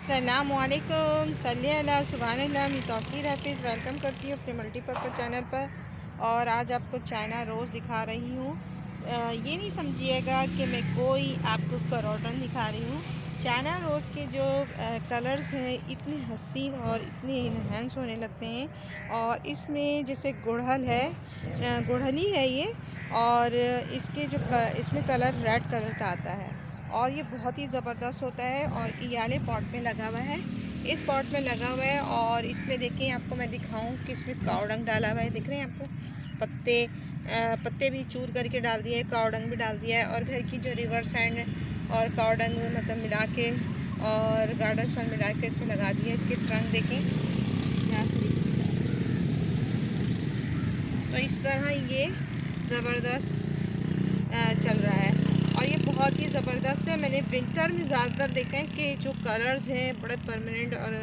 अस्सलामुअलैकुम सल्ली अला सुबहानल्लाह। मैं तौकीर हफीज़ वेलकम करती हूँ अपने मल्टीपर्पज़ चैनल पर। और आज आपको चाइना रोज़ दिखा रही हूँ। ये नहीं समझिएगा कि मैं कोई आपको करोटन दिखा रही हूँ। चाइना रोज़ के जो कलर्स हैं इतने हसीन और इतने इन्हेंस होने लगते हैं। और इसमें जैसे गुड़हल है, गुड़हली है ये। और इसमें कलर रेड कलर का आता है और ये बहुत ही ज़बरदस्त होता है। और ये वाले पॉट में लगा हुआ है, इस पॉट में लगा हुआ है। और इसमें देखें, आपको मैं दिखाऊं कि इसमें कावडंग डाला हुआ है। दिख रहे हैं आपको पत्ते भी चूर करके डाल दिए हैं, कावडंग भी डाल दिया है। और घर की जो रिवर सैंड और कावडंग मतलब मिला के और गार्डन सॉइल मिला के इसमें लगा दिया। इसके ट्रंक देखें यहाँ से तो इस तरह ये ज़बरदस्त चल रहा है और ये बहुत ही ज़बरदस्त है। मैंने विंटर में ज़्यादातर देखा है इसके जो कलर्स हैं बड़े परमानेंट और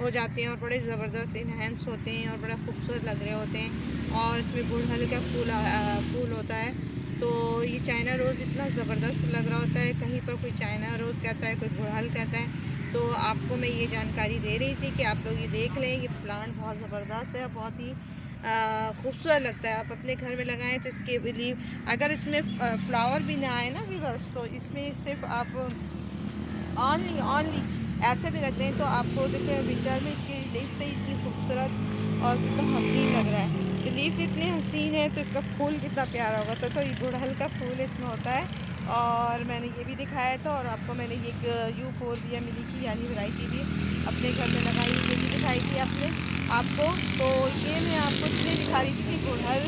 हो जाते हैं और बड़े ज़बरदस्त इन्हेंस होते हैं और बड़ा खूबसूरत लग रहे होते हैं। और इसमें गुड़हल का फूल होता है। तो ये चाइना रोज़ इतना ज़बरदस्त लग रहा होता है। कहीं पर कोई चाइना रोज़ कहता है, कोई गुड़हल कहता है। तो आपको मैं ये जानकारी दे रही थी कि आप लोग ये देख लें। ये प्लांट बहुत ज़बरदस्त है, बहुत ही खूबसूरत लगता है। आप अपने घर में लगाएं तो इसके लीव, अगर इसमें फ्लावर भी ना आए ना व्यूअर्स, तो इसमें सिर्फ आप ऑनली ऐसे भी रख दें तो आपको देखिए विंटर में इसके लीव से इतनी खूबसूरत और कितना हसीन लग रहा है। ये लीव्स इतने हसीन है तो इसका फूल कितना प्यारा होगा। तो ये गुड़हल का फूल इसमें होता है। और मैंने ये भी दिखाया था और आपको मैंने ये यूफोरबिया मिली की यानी वैरायटी भी अपने घर में लगाई, ये भी दिखाई थी आपको। तो ये मैं आपको इसलिए दिखा रही थी कि गुड़हल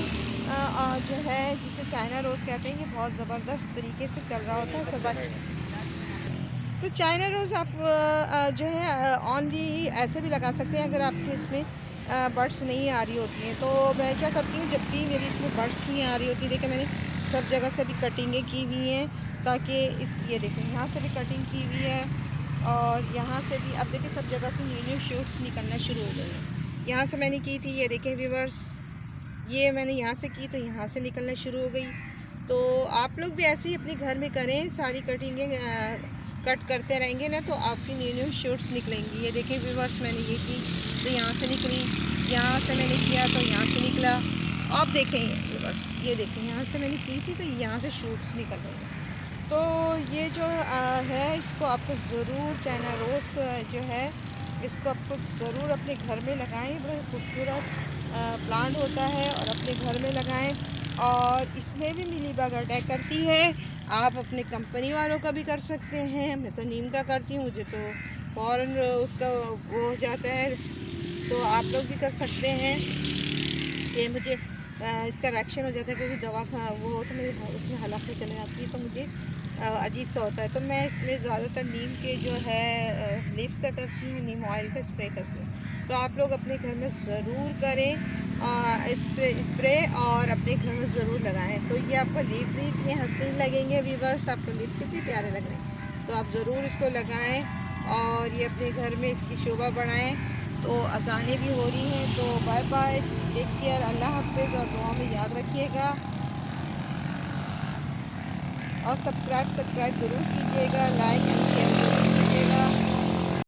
जो है जिसे चाइना रोज़ कहते हैं, ये बहुत ज़बरदस्त तरीके से चल रहा होता है। तो चाइना रोज़ आप जो है ऑनली ऐसे भी लगा सकते हैं अगर आपके इसमें बर्ड्स नहीं आ रही होती हैं। तो मैं क्या करती हूँ, जब भी मेरी इसमें बर्ड्स नहीं आ रही होती, देखिए मैंने सब जगह से भी कटिंगें की हुई हैं ताकि ये देखें यहाँ से भी कटिंग की हुई है और यहाँ से भी। अब देखिए सब जगह से न्यू न्यू शूट्स निकलना शुरू हो गए हैं। यहाँ से मैंने की थी, ये देखें व्यूअर्स, ये मैंने यहाँ से की तो यहाँ से निकलना शुरू हो गई। तो आप लोग भी ऐसे ही अपने घर में करें, सारी कटिंगें कट करते रहेंगे ना तो आपकी न्यू न्यू शूट्स निकलेंगी। ये देखें व्यूअर्स, मैंने ये की तो यहाँ से निकली, यहाँ से मैंने किया तो यहाँ से निकला। आप देखें व्यूअर्स, ये देखें यहाँ से मैंने की थी तो यहाँ से शूट्स निकल रही हैं। तो ये जो है इसको आपको ज़रूर चाइना रोज़ जो है इसको आपको ज़रूर अपने घर में लगाएं। बड़ा खूबसूरत प्लांट होता है और अपने घर में लगाएं। और इसमें भी मिलीबग अटैक करती है। आप अपने कंपनी वालों का भी कर सकते हैं। मैं तो नीम का करती हूँ, मुझे तो फ़ौरन उसका वो हो जाता है। तो आप लोग भी कर सकते हैं कि मुझे इसका रिएक्शन हो जाता है क्योंकि दवा खा वो हो तो मेरे उसमें हलक में चले जाती है तो मुझे अजीब सा होता है। तो मैं इसमें ज़्यादातर नीम के जो है लीव्स का करती हूँ, नीम ऑयल का स्प्रे करती हूँ। तो आप लोग अपने घर में ज़रूर करें स्प्रे और अपने घर में ज़रूर लगाएं। तो ये आपको लीव्स ही इतने हसीन लगेंगे व्यूअर्स, आपको लीव्स कितने प्यारे लग रहे हैं। तो आप ज़रूर इसको लगाएं और ये अपने घर में इसकी शोभा बढ़ाएं। तो अज़ानें भी हो रही हैं। तो बाय बाय, टेक केयर, अल्लाह हाफ़िज़ और दुआ में याद रखिएगा। और सब्सक्राइब ज़रूर कीजिएगा, लाइक एंड शेयर ज़रूर कीजिएगा।